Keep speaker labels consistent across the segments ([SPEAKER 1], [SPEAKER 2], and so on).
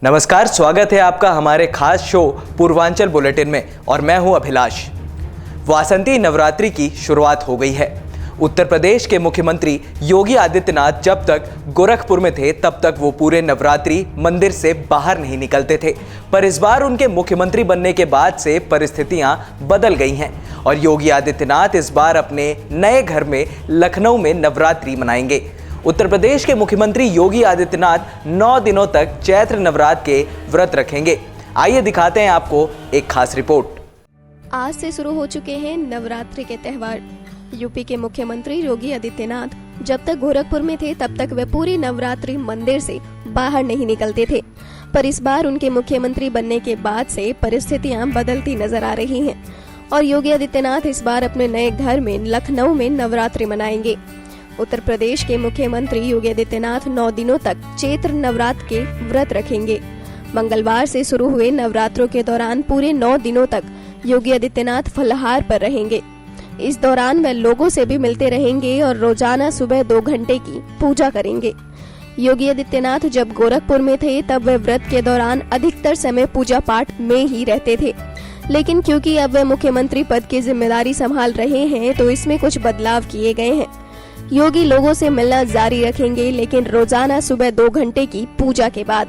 [SPEAKER 1] नमस्कार, स्वागत है आपका हमारे खास शो पूर्वांचल बुलेटिन में और मैं हूं अभिलाष। वासंती नवरात्रि की शुरुआत हो गई है। उत्तर प्रदेश के मुख्यमंत्री योगी आदित्यनाथ जब तक गोरखपुर में थे तब तक वो पूरे नवरात्रि मंदिर से बाहर नहीं निकलते थे, पर इस बार उनके मुख्यमंत्री बनने के बाद से परिस्थितियां बदल गई हैं और योगी आदित्यनाथ इस बार अपने नए घर में लखनऊ में नवरात्रि मनाएंगे। उत्तर प्रदेश के मुख्यमंत्री योगी आदित्यनाथ 9 दिनों तक चैत्र नवरात्र के व्रत रखेंगे। आइए दिखाते हैं आपको एक खास रिपोर्ट।
[SPEAKER 2] आज से शुरू हो चुके हैं नवरात्रि के त्यौहार। यूपी के मुख्यमंत्री योगी आदित्यनाथ जब तक गोरखपुर में थे तब तक वे पूरी नवरात्रि मंदिर से बाहर नहीं निकलते थे, पर इस बार उनके मुख्यमंत्री बनने के बाद से परिस्थितियां बदलती नजर आ रही हैं और योगी आदित्यनाथ इस बार अपने नए घर में लखनऊ में नवरात्रि मनाएंगे। उत्तर प्रदेश के मुख्यमंत्री योगी आदित्यनाथ 9 दिनों तक चैत्र नवरात्र के व्रत रखेंगे। मंगलवार से शुरू हुए नवरात्रों के दौरान पूरे 9 दिनों तक योगी आदित्यनाथ फलाहार पर रहेंगे। इस दौरान वे लोगों से भी मिलते रहेंगे और रोजाना सुबह 2 घंटे की पूजा करेंगे। योगी आदित्यनाथ जब गोरखपुर में थे तब वे व्रत के दौरान अधिकतर समय पूजा पाठ में ही रहते थे, लेकिन क्योंकि अब वे मुख्यमंत्री पद की जिम्मेदारी संभाल रहे हैं तो इसमें कुछ बदलाव किए गए हैं। योगी लोगों से मिलना जारी रखेंगे, लेकिन रोजाना सुबह 2 घंटे की पूजा के बाद।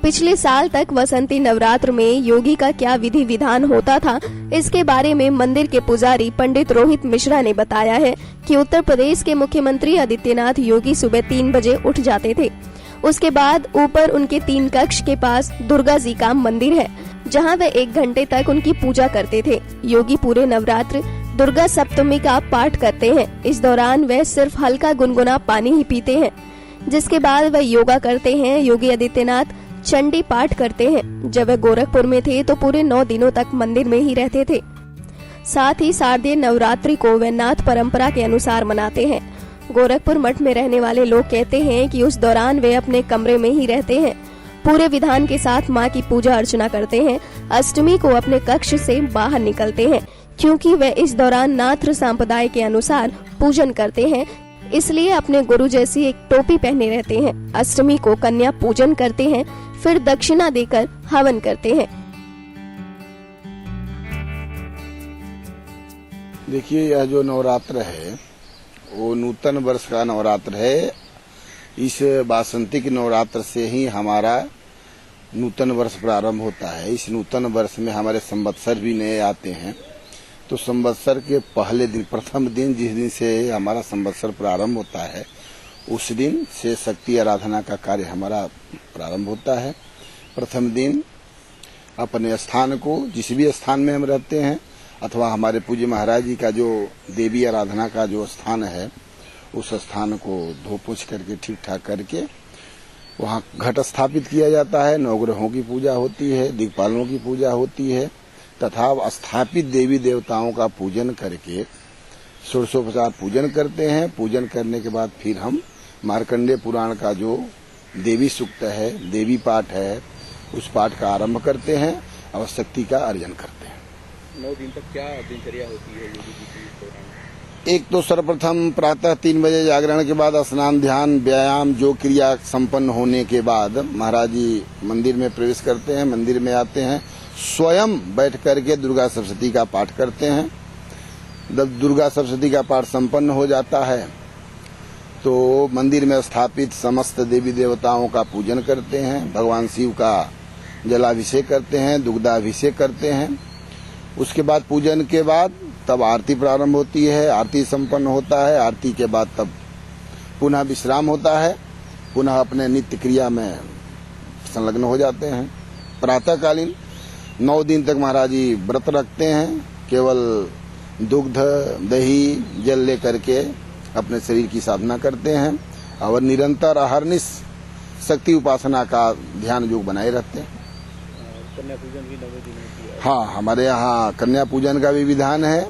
[SPEAKER 2] पिछले साल तक वसंती नवरात्र में योगी का क्या विधि विधान होता था, इसके बारे में मंदिर के पुजारी पंडित रोहित मिश्रा ने बताया है कि उत्तर प्रदेश के मुख्यमंत्री आदित्यनाथ योगी सुबह 3 बजे उठ जाते थे। उसके बाद ऊपर उनके 3 कक्ष के पास दुर्गा जी का मंदिर है, जहां वे 1 घंटे तक उनकी पूजा करते थे। योगी पूरे नवरात्र दुर्गा सप्तमी का पाठ करते हैं। इस दौरान वे सिर्फ हल्का गुनगुना पानी ही पीते हैं, जिसके बाद वे योगा करते हैं। योगी आदित्यनाथ चंडी पाठ करते हैं। जब वे गोरखपुर में थे तो पूरे 9 दिनों तक मंदिर में ही रहते थे। साथ ही शारदीय नवरात्रि को वे नाथ परंपरा के अनुसार मनाते हैं। गोरखपुर मठ में रहने वाले लोग कहते हैं कि उस दौरान वे अपने कमरे में ही रहते हैं, पूरे विधान के साथ माँ की पूजा अर्चना करते हैं। अष्टमी को अपने कक्ष से बाहर निकलते हैं, क्योंकि वे इस दौरान नाथ संप्रदाय के अनुसार पूजन करते हैं, इसलिए अपने गुरु जैसी एक टोपी पहने रहते हैं। अष्टमी को कन्या पूजन करते हैं, फिर दक्षिणा देकर हवन करते हैं।
[SPEAKER 3] देखिए, यह जो नवरात्र है वो नूतन वर्ष का नवरात्र है। इस वासंतिक नवरात्र से ही हमारा नूतन वर्ष प्रारंभ होता है। इस नूतन वर्ष में हमारे संवत्सर भी नए आते हैं, तो संवत्सर के पहले दिन, प्रथम दिन, जिस दिन से हमारा संवत्सर प्रारंभ होता है, उस दिन से शक्ति आराधना का कार्य हमारा प्रारंभ होता है। प्रथम दिन अपने स्थान को, जिस भी स्थान में हम रहते हैं, अथवा हमारे पूज्य महाराज जी का जो देवी आराधना का जो स्थान है, उस स्थान को धो पोछ करके ठीक ठाक करके वहाँ घट स्थापित किया जाता है। नवग्रहों की पूजा होती है, दिक्पालों की पूजा होती है तथा स्थापित देवी देवताओं का पूजन करके षोडशोपचार पूजन करते हैं। पूजन करने के बाद फिर हम मार्कंडेय पुराण का जो देवी सूक्त है, देवी पाठ है, उस पाठ का आरंभ करते हैं और शक्ति का अर्जन करते हैं।
[SPEAKER 4] 9 दिन तक क्या दिनचर्या होती है योगी जी की इस दौरान?
[SPEAKER 3] एक तो सर्वप्रथम प्रातः 3 बजे जागरण के बाद स्नान, ध्यान, व्यायाम, जो क्रिया संपन्न होने के बाद महाराज जी मंदिर में प्रवेश करते हैं। मंदिर में आते हैं, स्वयं बैठ करके दुर्गा सप्तशती का पाठ करते हैं। जब दुर्गा सप्तशती का पाठ संपन्न हो जाता है तो मंदिर में स्थापित समस्त देवी देवताओं का पूजन करते हैं। भगवान शिव का जलाभिषेक करते हैं, दुग्धाभिषेक करते हैं। उसके बाद पूजन के बाद तब आरती प्रारंभ होती है। आरती संपन्न होता है। आरती के बाद तब पुनः विश्राम होता है, पुनः अपने नित्य क्रिया में संलग्न हो जाते हैं। प्रातःकालीन 9 दिन तक महाराज जी व्रत रखते हैं। केवल दुग्ध, दही, जल लेकर के अपने शरीर की साधना करते हैं और निरंतर अहर्निश शक्ति उपासना का ध्यान योग बनाए रखते हैं।
[SPEAKER 4] कन्या पूजन भी 9 दिन होती है?
[SPEAKER 3] हाँ, हमारे यहाँ कन्या पूजन का भी विधान है।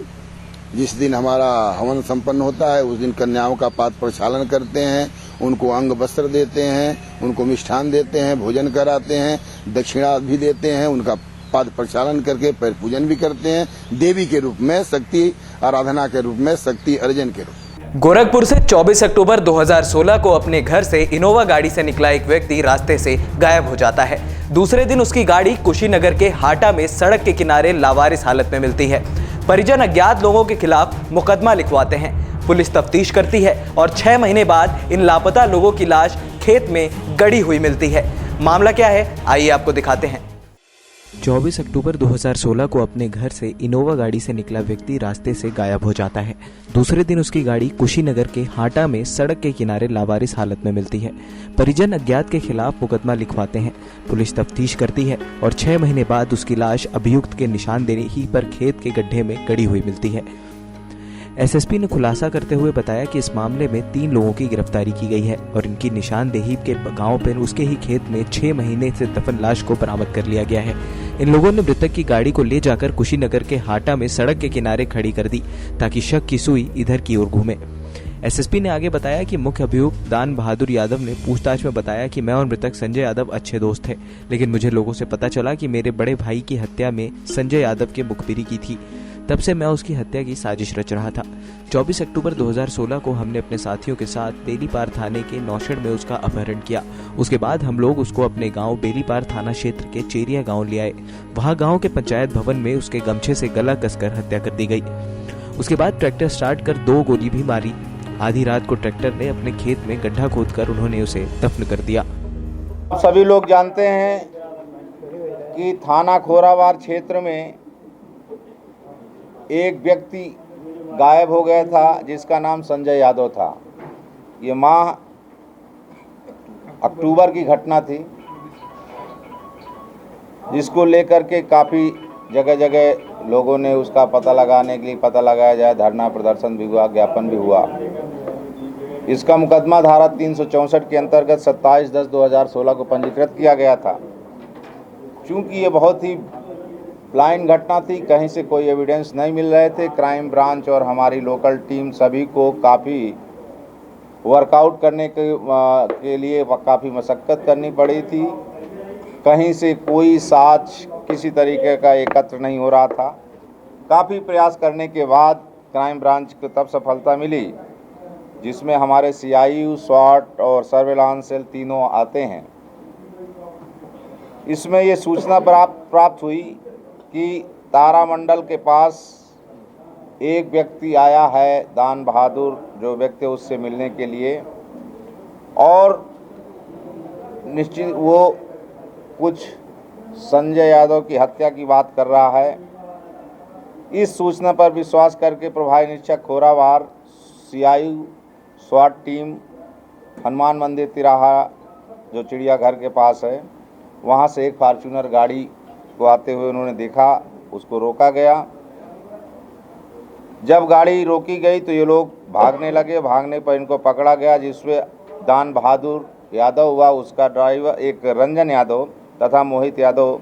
[SPEAKER 3] जिस दिन हमारा हवन संपन्न होता है उस दिन कन्याओं का पाद प्रक्षालन करते हैं, उनको अंग वस्त्र देते हैं, उनको मिष्ठान देते हैं, भोजन कराते हैं, दक्षिणा भी देते हैं, उनका पाद प्रक्षालन करके पैर पूजन भी करते हैं। देवी के रूप में, शक्ति आराधना के रूप में, शक्ति अर्जन के रूप में।
[SPEAKER 1] गोरखपुर से 24 अक्टूबर 2016 को अपने घर से इनोवा गाड़ी से निकला एक व्यक्ति रास्ते से गायब हो जाता है। दूसरे दिन उसकी गाड़ी कुशीनगर के हाटा में सड़क के किनारे लावारिस हालत में मिलती है। परिजन अज्ञात लोगों के खिलाफ मुकदमा लिखवाते हैं। पुलिस तफ्तीश करती है और 6 महीने बाद इन लापता लोगों की लाश खेत में गड़ी हुई मिलती है। मामला क्या है, आइए आपको दिखाते हैं। 24 अक्टूबर 2016 को अपने घर से इनोवा गाड़ी से निकला व्यक्ति रास्ते से गायब हो जाता है। दूसरे दिन उसकी गाड़ी कुशीनगर के हाटा में सड़क के किनारे लावारिस हालत में मिलती है। परिजन अज्ञात के खिलाफ मुकदमा लिखवाते हैं। पुलिस तफ्तीश करती है और 6 महीने बाद उसकी लाश अभियुक्त के निशानदेही पर खेत के गड्ढे में गड़ी हुई मिलती है। एसएसपी ने खुलासा करते हुए बताया कि इस मामले में 3 लोगों की गिरफ्तारी की गई है और इनकी निशानदेही के गांव पर उसके ही खेत में 6 महीने से दफन लाश को बरामद कर लिया गया है। इन लोगों ने मृतक की गाड़ी को ले जाकर कुशीनगर के हाटा में सड़क के किनारे खड़ी कर दी ताकि शक की सुई इधर की ओर घूमे। एसएसपी ने आगे बताया कि मुख्य अभियुक्त दान बहादुर यादव ने पूछताछ में बताया कि मैं और मृतक संजय यादव अच्छे दोस्त थे, लेकिन मुझे लोगों से पता चला कि मेरे बड़े भाई की हत्या में संजय यादव के मुखबिरी की थी। तब से मैं उसकी हत्या की साजिश रच रहा था। 24 अक्टूबर 2016 को हमने अपने साथियों के साथ बेलीपार थाने के नौशेड़ में उसका अपहरण किया। उसके बाद हम लोग उसको अपने गांव बेलीपार थाना क्षेत्र के चेरिया गांव ले आए। वहां गांव के पंचायत भवन में उसके गमछे से गला कसकर हत्या कर दी गई। उसके बाद ट्रैक्टर स्टार्ट कर 2 गोली भी मारी। आधी रात को ट्रैक्टर ने अपने खेत में गड्ढा खोदकर उन्होंने उसे दफन कर दिया।
[SPEAKER 5] सभी लोग जानते हैं कि थाना खोरावार क्षेत्र में एक व्यक्ति गायब हो गया था जिसका नाम संजय यादव था। ये माह अक्टूबर की घटना थी, जिसको लेकर के काफ़ी जगह जगह लोगों ने उसका पता लगाने के लिए पता लगाया जाए, धरना प्रदर्शन भी हुआ, ज्ञापन भी हुआ। इसका मुकदमा धारा 364 के अंतर्गत 27/10/2016 को पंजीकृत किया गया था। चूँकि ये बहुत ही ब्लाइंड घटना थी, कहीं से कोई एविडेंस नहीं मिल रहे थे, क्राइम ब्रांच और हमारी लोकल टीम सभी को काफ़ी वर्कआउट करने के लिए काफ़ी मशक्क़त करनी पड़ी थी। कहीं से कोई साक्ष्य किसी तरीके का एकत्र नहीं हो रहा था। काफ़ी प्रयास करने के बाद क्राइम ब्रांच को तब सफलता मिली जिसमें हमारे CIU, SWAT और सर्वेलांस सेल तीनों आते हैं। इसमें ये सूचना प्राप्त हुई कि तारामंडल के पास एक व्यक्ति आया है, दान बहादुर जो व्यक्ति उससे मिलने के लिए, और निश्चित वो कुछ संजय यादव की हत्या की बात कर रहा है। इस सूचना पर विश्वास करके प्रभारी निरीक्षक खोरावार, CIU, SWAT टीम हनुमान मंदिर तिराहा जो चिड़ियाघर के पास है, वहाँ से एक फॉर्च्यूनर गाड़ी को आते हुए उन्होंने देखा, उसको रोका गया। जब गाड़ी रोकी गई तो ये लोग भागने लगे। भागने पर इनको पकड़ा गया, जिसमें दान बहादुर यादव हुआ, उसका ड्राइवर एक रंजन यादव तथा मोहित यादव,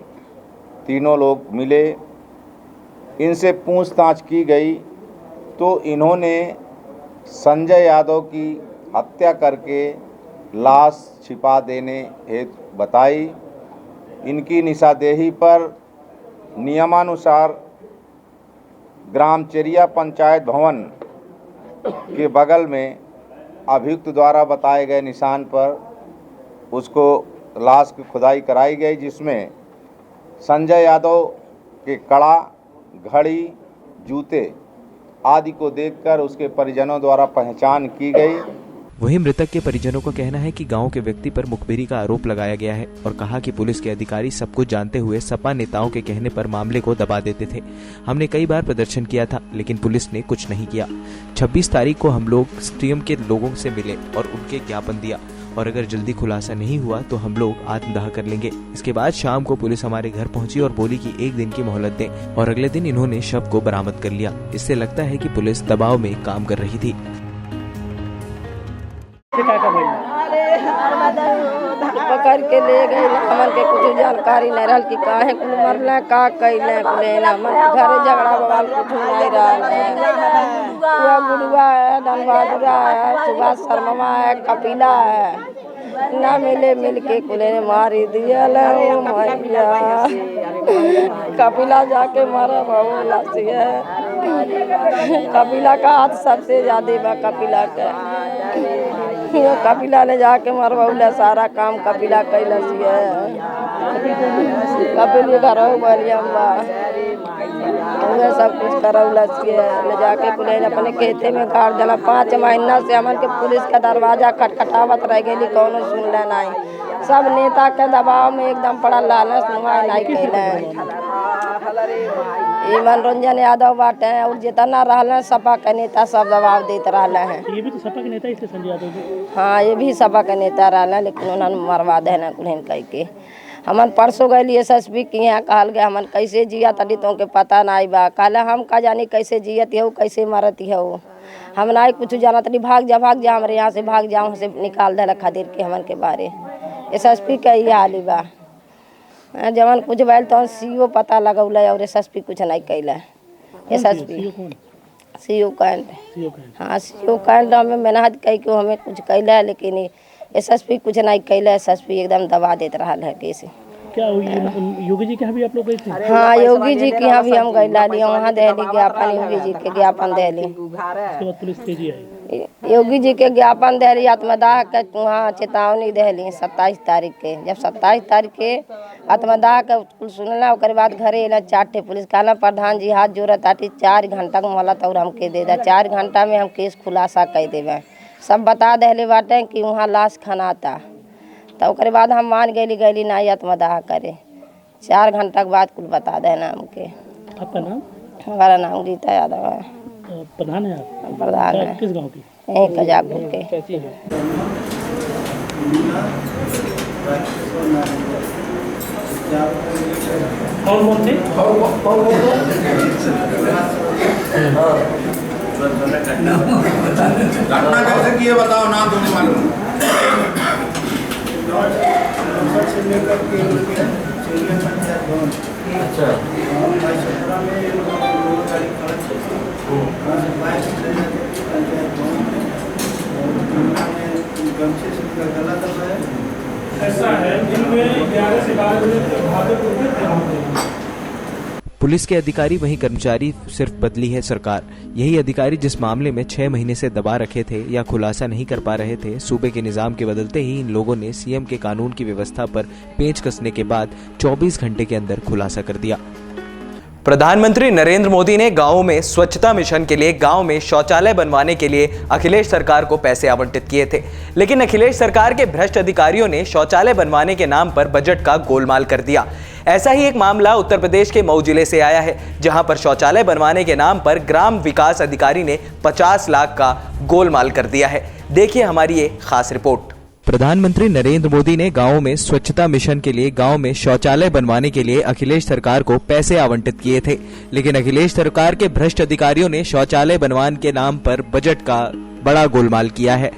[SPEAKER 5] तीनों लोग मिले। इनसे पूछताछ की गई तो इन्होंने संजय यादव की हत्या करके लाश छिपा देने हेतु बताई। इनकी निशानदेही पर नियमानुसार ग्राम चेरिया पंचायत भवन के बगल में अभियुक्त द्वारा बताए गए निशान पर उसको लाश की खुदाई कराई गई, जिसमें संजय यादव के कड़ा, घड़ी, जूते आदि को देखकर उसके परिजनों द्वारा पहचान की गई।
[SPEAKER 1] वहीं मृतक के परिजनों का कहना है कि गांव के व्यक्ति पर मुखबिरी का आरोप लगाया गया है और कहा कि पुलिस के अधिकारी सब कुछ जानते हुए सपा नेताओं के कहने पर मामले को दबा देते थे। हमने कई बार प्रदर्शन किया था, लेकिन पुलिस ने कुछ नहीं किया। 26 तारीख को हम लोग स्टेडियम के लोगों से मिले और उनके ज्ञापन दिया, और अगर जल्दी खुलासा नहीं हुआ तो हम लोग आत्मदाह कर लेंगे। इसके बाद शाम को पुलिस हमारे घर पहुंची और बोली कि 1 दिन की मोहलत दें, और अगले दिन इन्होंने शव को बरामद कर लिया। इससे लगता है कि पुलिस दबाव में काम कर रही थी।
[SPEAKER 6] पकड़ के ले गए, हमन के कुछ जानकारी नहीं रहल कि काहे कुल मरले, का कइले कुले ना। घर झगड़ा बवाल कुछ नहीं रहल। पूरा गुड़ुआ है, दान बहादुर है, सुभाष शर्मा है, कपिला है, ना मिल के कुले ने मारी दिया। कपिला जाके मारा बाबू लासी है, कपिला का हाथ सबसे ज्यादा बा कपिला का। कपिला ने जाके मरवौला सारा काम कपिला कैलस है। कपिल घर बलियम्बा उहे सब कुछ करौलस ले जाके पुलिस अपने खेते में गाड़ दिला। 5 महीना से हमन के पुलिस का दरवाजा खटखटावत रह गई, कौनो सुनले नहीं। सब नेता के दबाव में एकदम पड़ा लालच नुमाई नहीं कैले। ये मनोरंजन यादव बाटे और जितना रहले सपा के नेता सब दबाव देते रहले हैं।
[SPEAKER 7] ये भी तो सपा के नेता ही थे संजय यादव जी।
[SPEAKER 6] हाँ, ये भी सपा के नेता रहले, लेकिन उन्होंने मरवा देना कुल कह के। हमन परसों गए SSP के यहाँ कहल गए हमन कैसे जिया तड़ी तो के पता नहीं बा। कहले हम का जानी कैसे जियत हो कैसे मरत हो, हम नहीं कुछ जाना तड़ी। भाग जा हमारे यहाँ से भाग जा, से निकाल दे खातिर के हमन के बारे। SSP के ये हाल बा। जवन कुछ बैल तो CO पता लगौल और SSP कुछ नहीं कैले। SSP CO कैंट, हाँ CO कैंट हमें मेहनत कह के हमें कुछ कैले, लेकिन SSP कुछ नहीं कैले। SSP एकदम दबा देते रहा है कैसे।
[SPEAKER 7] क्या योगी जी के यहाँ भी आप लोग गए थे?
[SPEAKER 6] हाँ, योगी जी के यहाँ भी हम गए डाली, वहाँ दहली ज्ञापन योगी जी के ज्ञापन दहली।
[SPEAKER 7] उसके बाद पुलिस तेजी आई।
[SPEAKER 6] योगी जी के ज्ञापन दहली, आत्मदाह के वहाँ चेतावनी दहली 27 तारीख के। जब 27 तारीख के आत्मदाह के सुनला ओकर बाद घरे अला 4 ठे पुलिस। कहला प्रधान जी हाथ जोड़ा ताकि 4 घंटा के मोहलत और हमके दे दा, 4 घंटा में हम केस खुलासा कर देवे। सब बता दहले बाटे कि वहाँ लाश खनाता। तो ओकर बाद हम मान गली नहीं आत्मदाह करे। 4 घंटा के बाद कुल बता देना हमके।
[SPEAKER 7] आपका नाम?
[SPEAKER 6] हमारा नाम गीता यादव है।
[SPEAKER 7] प्रधान है आप?
[SPEAKER 6] प्रधान है।
[SPEAKER 7] किस गांव की?
[SPEAKER 6] यहीं कजाकपुर के।
[SPEAKER 7] कैसी है? कौन थे?
[SPEAKER 5] घटना कैसे की है बताओ, नाम तुम्हें मालूम? अच्छा।
[SPEAKER 7] ऐसा है जिनमें 11 से 12 बजे भागलपुर में
[SPEAKER 1] पुलिस के अधिकारी वहीं कर्मचारी, सिर्फ बदली है सरकार। यही अधिकारी जिस मामले में 6 महीने से दबा रखे थे या खुलासा नहीं कर पा रहे थे, सूबे के निजाम के बदलते ही इन लोगों ने सीएम के कानून की व्यवस्था पर पेंच कसने के बाद 24 घंटे के अंदर खुलासा कर दिया। प्रधानमंत्री नरेंद्र मोदी ने गांवों में स्वच्छता मिशन के लिए गांव में शौचालय बनवाने के लिए अखिलेश सरकार को पैसे आवंटित किए थे, लेकिन अखिलेश सरकार के भ्रष्ट अधिकारियों ने शौचालय बनवाने के नाम पर बजट का गोलमाल कर दिया। ऐसा ही एक मामला उत्तर प्रदेश के मऊ जिले से आया है, जहां पर शौचालय बनवाने के नाम पर ग्राम विकास अधिकारी ने 50 लाख का गोलमाल कर दिया है। देखिए हमारी ये खास रिपोर्ट। प्रधानमंत्री नरेंद्र मोदी ने गांवों में स्वच्छता मिशन के लिए गांव में शौचालय बनवाने के लिए अखिलेश सरकार को पैसे आवंटित किए थे, लेकिन अखिलेश सरकार के भ्रष्ट अधिकारियों ने शौचालय बनवाने के नाम पर बजट का बड़ा गोलमाल किया है।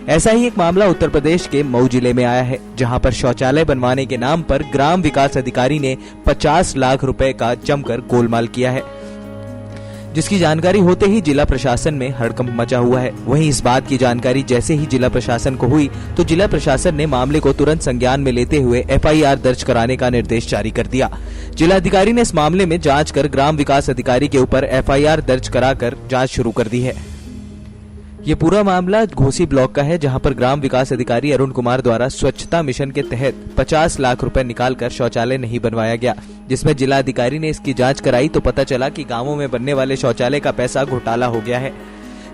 [SPEAKER 1] ऐसा ही एक मामला उत्तर प्रदेश के मऊ जिले में आया है, जहां पर शौचालय बनवाने के नाम पर ग्राम विकास अधिकारी ने 50 लाख रुपए का जमकर गोलमाल किया है, जिसकी जानकारी होते ही जिला प्रशासन में हड़कंप मचा हुआ है। वहीं इस बात की जानकारी जैसे ही जिला प्रशासन को हुई तो जिला प्रशासन ने मामले को तुरंत संज्ञान में लेते हुए FIR दर्ज कराने का निर्देश जारी कर दिया। जिलाधिकारी ने इस मामले में जांच कर ग्राम विकास अधिकारी के ऊपर FIR दर्ज कराकर जांच शुरू कर दी है। ये पूरा मामला घोसी ब्लॉक का है, जहां पर ग्राम विकास अधिकारी अरुण कुमार द्वारा स्वच्छता मिशन के तहत 50 लाख रुपए निकालकर शौचालय नहीं बनवाया गया, जिसमें जिला अधिकारी ने इसकी जांच कराई तो पता चला कि गांवों में बनने वाले शौचालय का पैसा घोटाला हो गया है,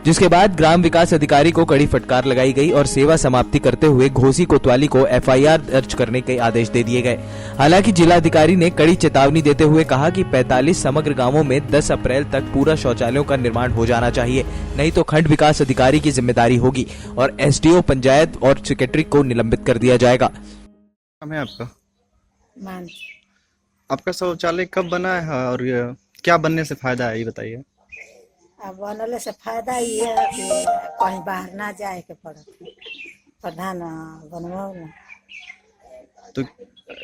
[SPEAKER 1] जिसके बाद ग्राम विकास अधिकारी को कड़ी फटकार लगाई गई और सेवा समाप्ति करते हुए घोसी कोतवाली को FIR दर्ज करने के आदेश दे दिए गए। हालांकि जिलाधिकारी ने कड़ी चेतावनी देते हुए कहा कि 45 समग्र गांवों में 10 अप्रैल तक पूरा शौचालयों का निर्माण हो जाना चाहिए, नहीं तो खंड विकास अधिकारी की जिम्मेदारी होगी और SDO पंचायत और सेक्रेटरी को निलंबित कर दिया जाएगा।
[SPEAKER 8] है आपका शौचालय कब बना है और क्या बनने से फायदा है, ये बताइए।
[SPEAKER 9] अब बनने से फायदा ये है कि कहीं बाहर ना जाए के पड़त, प्रधान बनवाओ ना
[SPEAKER 8] तो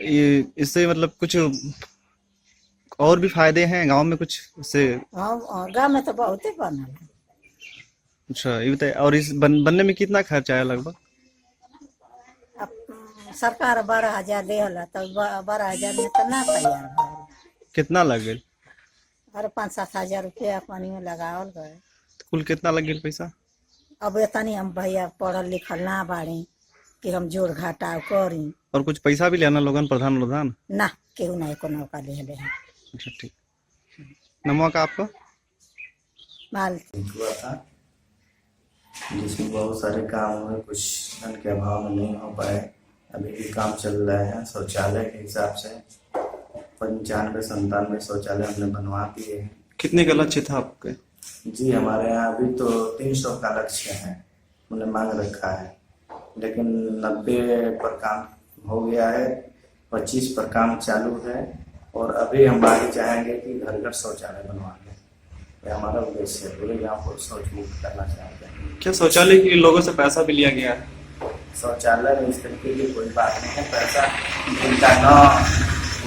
[SPEAKER 8] ये इससे मतलब कुछ और भी फायदे हैं गांव में कुछ इससे?
[SPEAKER 9] गाँव में तो बहुत ही बनल है।
[SPEAKER 8] अच्छा ये बताइए, और इस बनने में कितना खर्चा आया लगभग?
[SPEAKER 9] अब सरकार 12,000 दे हला तो 12,000 में तो ना तैयार है।
[SPEAKER 8] कितना लग गए?
[SPEAKER 9] अरे 5-7 हजार रुपया पानी में लगावल गए।
[SPEAKER 8] कुल कितना लग गया पैसा?
[SPEAKER 9] अब इतनी हम भैया पढ़ल लिखल ना बाड़ी कि हम जोड़ घटाव करी।
[SPEAKER 8] और कुछ पैसा भी लेना लोगन प्रधान
[SPEAKER 9] ना केहू नहीं को नौका ले ले।
[SPEAKER 8] अच्छा ठीक। नमवा का आपको
[SPEAKER 9] माल
[SPEAKER 10] हुआ था जिसमें बहुत सारे काम हुए, कुछ धन के अभाव में नहीं हो पाए। अभी भी काम चल रहा है। शौचालय के हिसाब से 95-97 शौचालय हमने बनवा दिए हैं।
[SPEAKER 8] कितने का लक्ष्य था आपके?
[SPEAKER 10] जी हमारे यहाँ अभी तो 300 का लक्ष्य है, हमने मांग रखा है, लेकिन 90 पर काम हो गया है, 25 पर काम चालू है और अभी हम आगे चाहेंगे कि घर घर शौचालय बनवा लें। ये हमारा उद्देश्य है, पूरे गाँव को शौच मुक्त करना चाहते हैं।
[SPEAKER 8] क्या शौचालय के लिए लोगों से पैसा भी लिया गया है?
[SPEAKER 10] शौचालय में इस तरीके की कोई बात नहीं है। पैसा जिनका न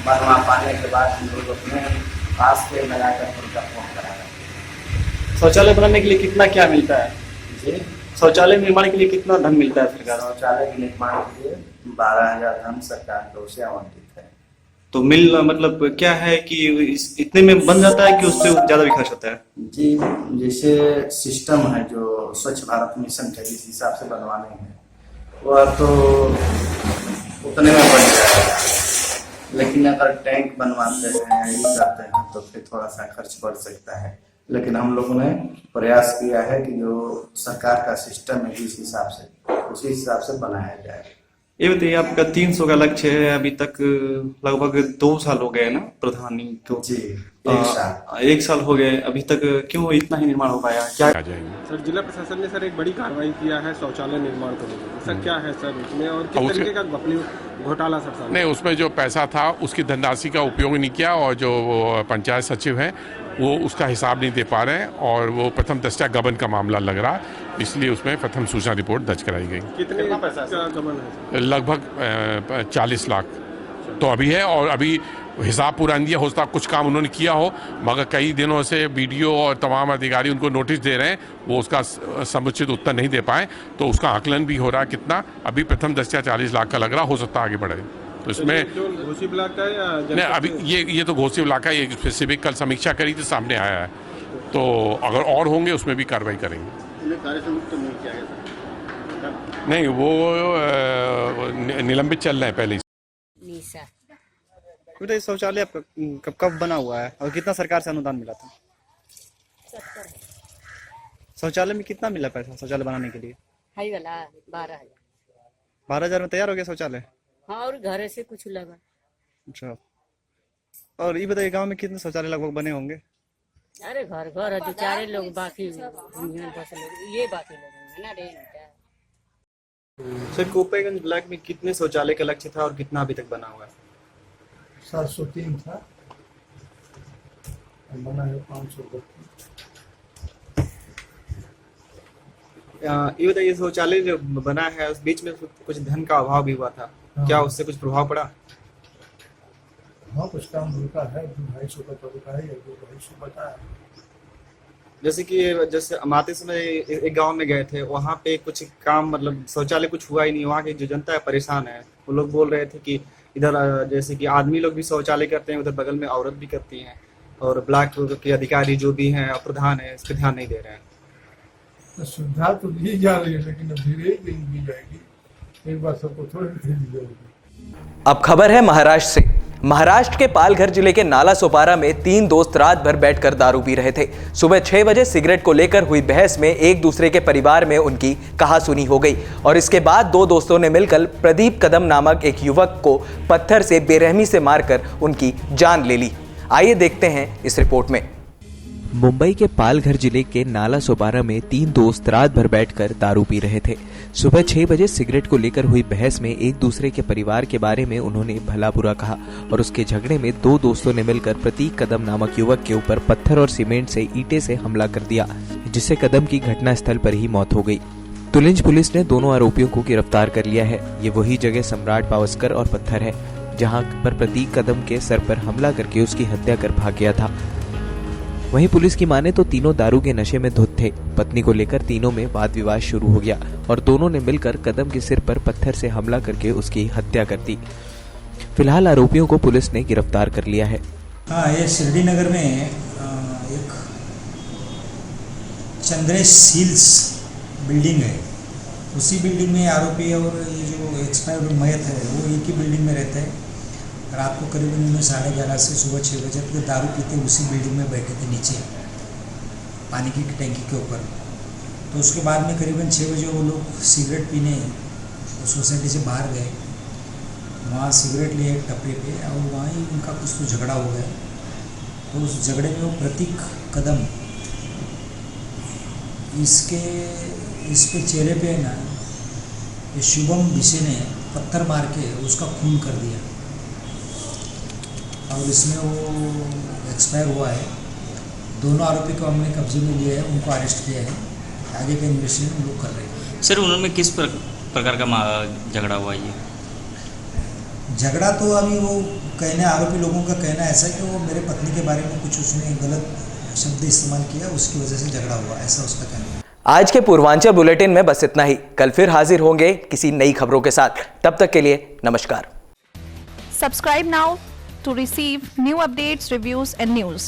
[SPEAKER 10] बनवा पाने के बाद हम लोग अपने पास पे लगाकर उनका फोन करा रहे हैं।
[SPEAKER 8] शौचालय बनाने के लिए कितना क्या मिलता है
[SPEAKER 10] जी?
[SPEAKER 8] शौचालय निर्माण के लिए कितना धन मिलता है सरकार?
[SPEAKER 10] शौचालय के निर्माण के लिए 12,000 धन सरकार की ओर से आवंटित है।
[SPEAKER 8] तो मिल मतलब क्या है कि इतने में बन जाता है कि उससे ज्यादा भी खर्च होता है?
[SPEAKER 10] जी जैसे सिस्टम है जो स्वच्छ भारत मिशन है, जिस हिसाब से बनवाने हैं वह तो उतने में बन जाएगा, लेकिन अगर टैंक बनवाते हैं ये करते हैं तो फिर थोड़ा सा खर्च बढ़ सकता है। लेकिन हम लोगों ने प्रयास किया है कि जो सरकार का सिस्टम है जिस हिसाब से उसी हिसाब से बनाया जाए।
[SPEAKER 8] ये बताइए, आपका 300 का लक्ष्य है, अभी तक लगभग 2 साल हो गए ना प्रधानी को?
[SPEAKER 10] जी
[SPEAKER 8] 1 साल हो गए, अभी तक क्यों इतना ही निर्माण हो पाया? क्या
[SPEAKER 4] सर जिला प्रशासन ने सर एक बड़ी कार्रवाई किया है शौचालय निर्माण को लेकर, सर क्या है सर उसमें और किस तरीके का घोटाला सर?
[SPEAKER 11] नहीं, उसमें जो पैसा था उसकी धनराशि का उपयोग नहीं किया और जो पंचायत सचिव हैं वो उसका हिसाब नहीं दे पा रहे हैं और वो प्रथम दृष्टया गबन का मामला लग रहा, इसलिए उसमें प्रथम सूचना रिपोर्ट दर्ज कराई गई।
[SPEAKER 4] कितने पैसा का गबन है?
[SPEAKER 11] लगभग 40 लाख तो अभी है और अभी हिसाब पूरा नहीं दिया हो सकता कुछ काम उन्होंने किया हो, मगर कई दिनों से बीडीओ और तमाम अधिकारी उनको नोटिस दे रहे हैं, वो उसका समुचित उत्तर नहीं दे पाए, तो उसका आकलन भी हो रहा है कितना। अभी प्रथम दृष्टया 40 लाख का लग रहा, हो सकता आगे बढ़े। तो इसमें
[SPEAKER 4] घोसी ब्लॉक का या
[SPEAKER 11] नहीं, अभी ये तो घोसी ब्लॉक का ये स्पेसिफिक कल समीक्षा करी थी, सामने आया है, तो अगर और होंगे उसमें भी कार्रवाई करेंगे।
[SPEAKER 4] कार्य से मुक्त नहीं किया गया?
[SPEAKER 11] नहीं, वो निलंबित चल रहे हैं पहले।
[SPEAKER 8] बेटा शौचालय आपका कब बना हुआ है और कितना सरकार से अनुदान मिला था? शौचालय में कितना मिला पैसा शौचालय बनाने के लिए? 12,000 में तैयार हो गया शौचालय?
[SPEAKER 6] हाँ, और घर से कुछ लगा।
[SPEAKER 8] अच्छा, और ये बताइए गांव में कितने शौचालय लगभग बने होंगे?
[SPEAKER 6] अरे घर घर जो 4 लोग बाकी ये बाकी लोग ना रे।
[SPEAKER 8] सर कोपेगंज ब्लॉक में कितने शौचालय का लक्ष्य था और कितना अभी तक बना हुआ है?
[SPEAKER 7] 703 था, बना है 500।
[SPEAKER 8] ये बताइए शौचालय जो बना है उस बीच में कुछ धन का अभाव भी हुआ था, क्या उससे कुछ प्रभाव पड़ा?
[SPEAKER 7] हाँ, कुछ काम रुका है, 2-250 का तो रुका है, 2-250 बचा है।
[SPEAKER 8] जैसे हम आते समय एक गांव में गए थे, वहाँ पे कुछ काम मतलब शौचालय कुछ हुआ ही नहीं। वहाँ की जो जनता है परेशान है, वो लोग बोल रहे थे कि इधर जैसे कि आदमी लोग भी शौचालय करते हैं, उधर बगल में औरत भी करती हैं, और ब्लॉक के अधिकारी जो भी हैं प्रधान है इस पर ध्यान नहीं दे रहे हैं।
[SPEAKER 7] तो सुविधा तो दी जा रही है, लेकिन धीरे दिन दी जाएगी, एक बार सबको थोड़ी दी जाएगी।
[SPEAKER 1] अब खबर है महाराष्ट्र से। महाराष्ट्र के पालघर जिले के नाला सोपारा में 3 दोस्त रात भर बैठकर दारू पी रहे थे। सुबह 6 बजे सिगरेट को लेकर हुई बहस में एक दूसरे के परिवार में उनकी कहासुनी हो गई और इसके बाद 2 दोस्तों ने मिलकर प्रदीप कदम नामक एक युवक को पत्थर से बेरहमी से मारकर उनकी जान ले ली। आइए देखते हैं इस रिपोर्ट में। मुंबई के पालघर जिले के नाला सोपारा में 3 दोस्त रात भर बैठकर दारू पी रहे थे। सुबह 6 बजे सिगरेट को लेकर हुई बहस में एक दूसरे के परिवार के बारे में उन्होंने भला बुरा कहा और उसके झगड़े में 2 दोस्तों ने मिलकर प्रतीक कदम नामक युवक के ऊपर पत्थर और सीमेंट से ईंटे से हमला कर दिया, जिससे कदम की घटनास्थल पर ही मौत हो गई। तुलिंज पुलिस ने दोनों आरोपियों को गिरफ्तार कर लिया है। ये वही जगह सम्राट पावस्कर और पत्थर है जहां पर प्रतीक कदम के सर पर हमला करके उसकी हत्या कर भाग गया था। वहीं पुलिस की माने तो तीनों दारू के नशे में धुत थे। पत्नी को लेकर तीनों में वाद विवाद शुरू हो गया और दोनों ने मिलकर कदम के सिर पर पत्थर से हमला करके उसकी हत्या कर दी। फिलहाल आरोपियों को पुलिस ने गिरफ्तार कर लिया है।
[SPEAKER 12] हाँ, ये शिरडी नगर में चंद्रेश सील्स बिल्डिंग है, उसी बिल्डिंग में आरोपी और ये जो एक्सपायर्ड मयत है वो एक ही बिल्डिंग में रहते हैं। रात को करीबन उन्हें 11:30 से सुबह 6 बजे तक दारू पीते उसी बिल्डिंग में बैठे थे नीचे पानी की टैंकी के ऊपर। तो उसके बाद में करीबन 6 बजे वो लोग सिगरेट पीने तो सोसाइटी से बाहर गए, वहाँ सिगरेट लिए एक टपरी पे और वहाँ ही उनका कुछ तो झगड़ा हो गया। तो उस झगड़े में वो प्रतीक कदम इस पे चेहरे पे ना ये शुभम विषय ने पत्थर मार के उसका खून कर दिया और इसमें वो एक्सपायर हुआ है। दोनों आरोपी को हमने कब्जे में लिया है, उनको अरेस्ट किया है, आगे का इन्वेस्टिगेशन हम लोग कर रहे हैं।
[SPEAKER 13] सर उन्होंने किस प्रकार का झगड़ा हुआ ये?
[SPEAKER 12] झगड़ा तो अभी वो कहने आरोपी लोगों का कहना ऐसा है कि वो मेरे पत्नी के बारे में कुछ उसने गलत शब्द इस्तेमाल किया, उसकी वजह से झगड़ा हुआ, ऐसा उसका कहना है।
[SPEAKER 1] आज के पूर्वांचल बुलेटिन में बस इतना ही। कल फिर हाजिर होंगे किसी नई खबरों के साथ। तब तक के लिए नमस्कार।
[SPEAKER 14] Subscribe now to receive new updates, reviews and news.